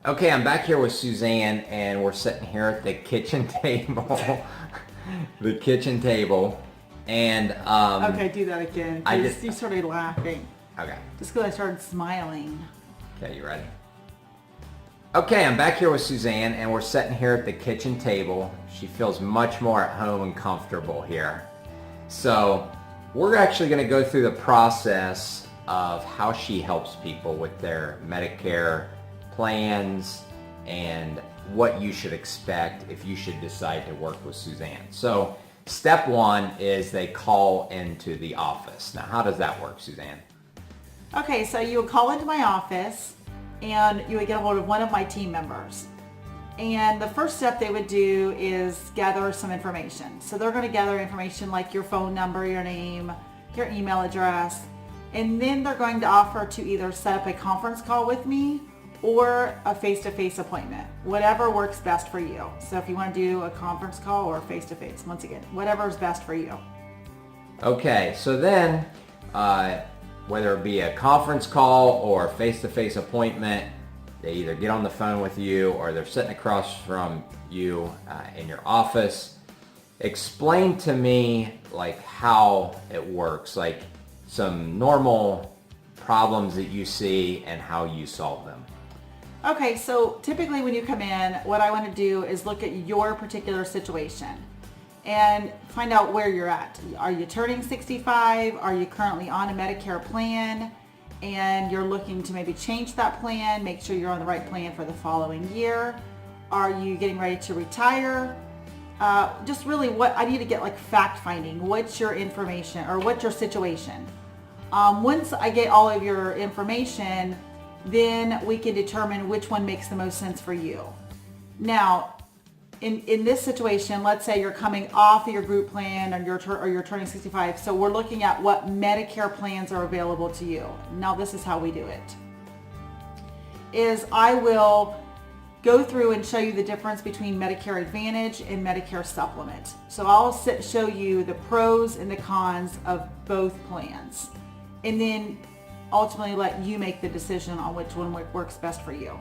Okay, I'm back here with Suzanne, and we're sitting here at the kitchen table. The kitchen table. And Okay, do that again. I Because just you started laughing. okay. Just because I started smiling. Okay, you ready? Okay, I'm back here with Suzanne, and we're sitting here at the kitchen table. She feels much more at home and comfortable here. So we're actually going to go through the process of how she helps people with their Medicare plans and what you should expect if you should decide to work with Suzanne. So step one is they call into the office. Now, how does that work, Suzanne? Okay, so you would call into my office and you would get a hold of one of my team members. And the first step they would do is gather some information. So they're going to gather information like your phone number, your name, your email address, and then they're going to offer to either set up a conference call with me or a face-to-face appointment, whatever works best for you. So if you want to do a conference call or face-to-face, once again, whatever is best for you. Okay, so then whether it be a conference call or a face-to-face appointment, they either get on the phone with you or they're sitting across from you in your office. Explain to me like how it works, like some normal problems that you see and how you solve them. Okay, so typically when you come in, what I want to do is look at your particular situation and find out where you're at. Are you turning 65? Are you currently on a Medicare plan? And you're looking to maybe change that plan, make sure you're on the right plan for the following year. Are you getting ready to retire? Just really what I need to get like fact finding. What's your information or what's your situation? Once I get all of your information, then we can determine which one makes the most sense for you. Now, in this situation, let's say you're coming off of your group plan or you're turning 65. So we're looking at what Medicare plans are available to you. Now, this is how we do it. Is I will go through and show you the difference between Medicare Advantage and Medicare Supplement. So I'll show you the pros and the cons of both plans. And then ultimately let you make the decision on which one works best for you.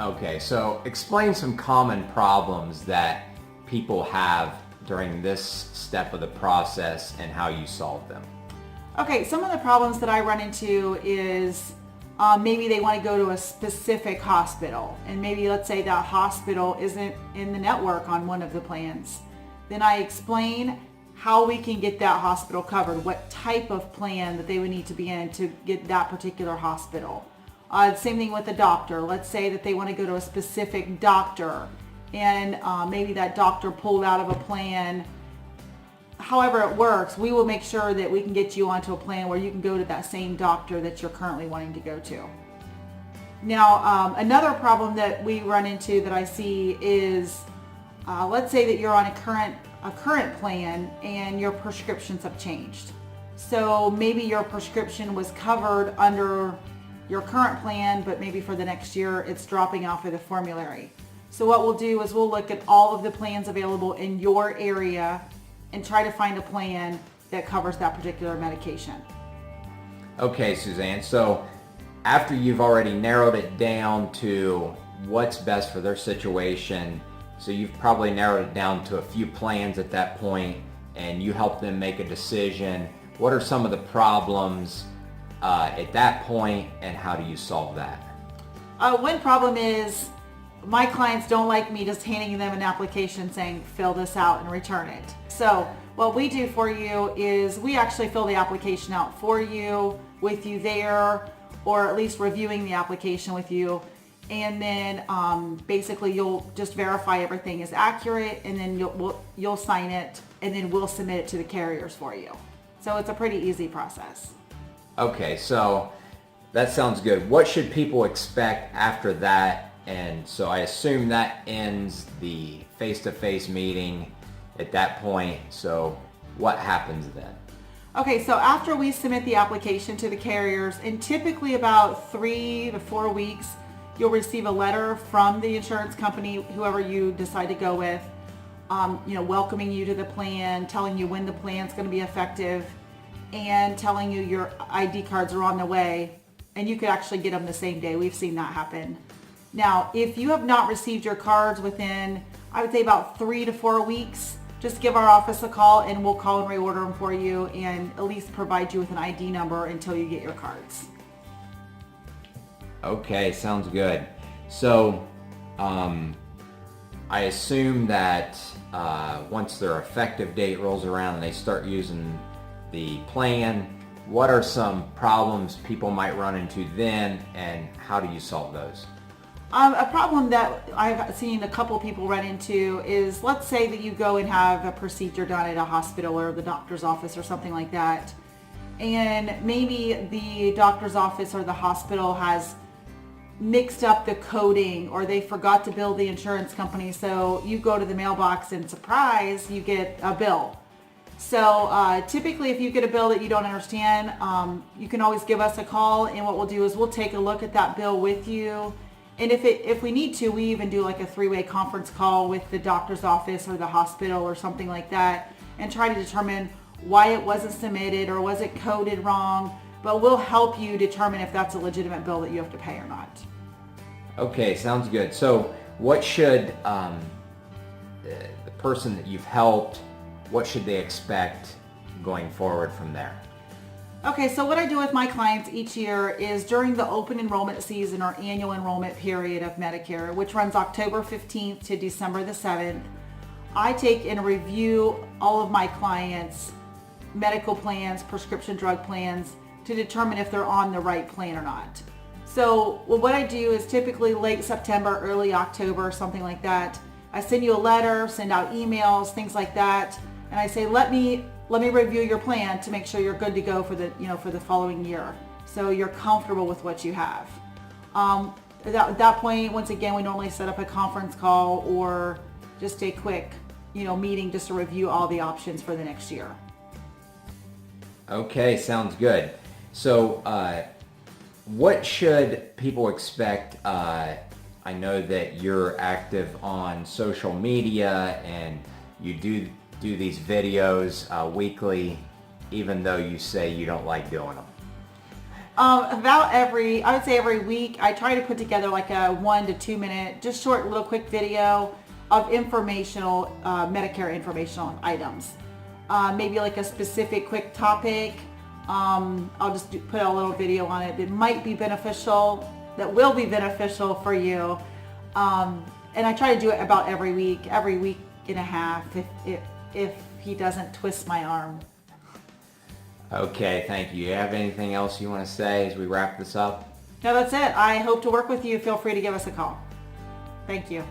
Okay, so explain some common problems that people have during this step of the process and how you solve them. Okay, some of the problems that I run into is maybe they want to go to a specific hospital, and maybe let's say that hospital isn't in the network on one of the plans. Then I explain how we can get that hospital covered, what type of plan that they would need to be in to get that particular hospital. Same thing with the doctor. Let's say that they want to go to a specific doctor and maybe that doctor pulled out of a plan. However it works, we will make sure that we can get you onto a plan where you can go to that same doctor that you're currently wanting to go to. Now, another problem that we run into that I see is, let's say that you're on a current plan and your prescriptions have changed. So maybe your prescription was covered under your current plan, but maybe for the next year it's dropping off of the formulary. So what we'll do is we'll look at all of the plans available in your area and try to find a plan that covers that particular medication. Okay, Suzanne, so after you've already narrowed it down to what's best for their situation, so you've probably narrowed it down to a few plans at that point, and you help them make a decision. What are some of the problems at that point, and how do you solve that? One problem is my clients don't like me just handing them an application saying, fill this out and return it. So what we do for you is we actually fill the application out for you, with you there, or at least reviewing the application with you. And then basically you'll just verify everything is accurate, and then you'll sign it, and then we'll submit it to the carriers for you. So it's a pretty easy process. Okay, so that sounds good. What should people expect after that? And so I assume that ends the face-to-face meeting at that point. So what happens then? Okay, so after we submit the application to the carriers, in typically about 3 to 4 weeks, you'll receive a letter from the insurance company, whoever you decide to go with, welcoming you to the plan, telling you when the plan's going to be effective, and telling you your ID cards are on the way, and you could actually get them the same day. We've seen that happen. Now, if you have not received your cards within, I would say about 3 to 4 weeks, just give our office a call and we'll call and reorder them for you and at least provide you with an ID number until you get your cards. Okay, sounds good. So, I assume that once their effective date rolls around and they start using the plan, what are some problems people might run into then, and how do you solve those? A problem that I've seen a couple people run into is, let's say that you go and have a procedure done at a hospital or the doctor's office or something like that, and maybe the doctor's office or the hospital has mixed up the coding, or they forgot to bill the insurance company, so you go to the mailbox and surprise, you get a bill. So typically if you get a bill that you don't understand, you can always give us a call, and what we'll do is we'll take a look at that bill with you, and if we need to, we even do like a 3-way conference call with the doctor's office or the hospital or something like that, and try to determine why it wasn't submitted or was it coded wrong. But we'll help you determine if that's a legitimate bill that you have to pay or not. Okay, sounds good. So what should the person that you've helped, what should they expect going forward from there? Okay, so what I do with my clients each year is during the open enrollment season or annual enrollment period of Medicare, which runs October 15th to December the 7th, I take and review all of my clients' medical plans, prescription drug plans, to determine if they're on the right plan or not. So what I do is typically late September, early October, something like that. I send you a letter, send out emails, things like that, and I say, let me review your plan to make sure you're good to go for the following year, so you're comfortable with what you have. At that point, once again, we normally set up a conference call or just a quick meeting just to review all the options for the next year. Okay, sounds good. So, what should people expect? I know that you're active on social media and you do these videos weekly, even though you say you don't like doing them. I would say every week, I try to put together like a 1 to 2 minute, just short little quick video of informational, Medicare informational items. Maybe like a specific quick topic. I'll just put a little video on it that might be beneficial, that will be beneficial for you. And I try to do it about every week and a half, if he doesn't twist my arm. Okay, thank you. You have anything else you want to say as we wrap this up? No, that's it. I hope to work with you. Feel free to give us a call. Thank you.